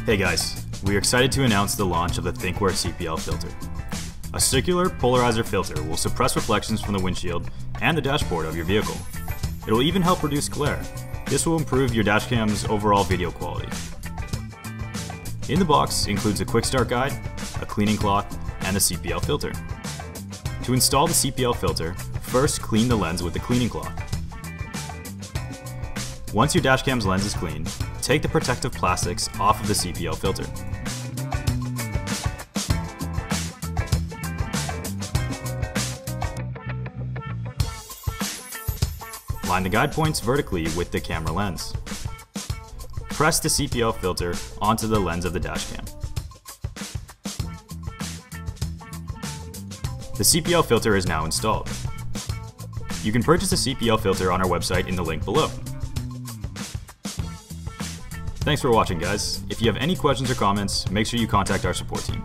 Hey guys, we are excited to announce the launch of the Thinkware CPL filter. A circular polarizer filter will suppress reflections from the windshield and the dashboard of your vehicle. It will even help reduce glare. This will improve your dashcam's overall video quality. In the box includes a quick start guide, a cleaning cloth, and a CPL filter. To install the CPL filter, first clean the lens with the cleaning cloth. Once your dashcam's lens is clean, take the protective plastics off of the CPL filter. Line the guide points vertically with the camera lens. Press the CPL filter onto the lens of the dashcam. The CPL filter is now installed. You can purchase a CPL filter on our website in the link below. Thanks for watching, guys. If you have any questions or comments, make sure you contact our support team.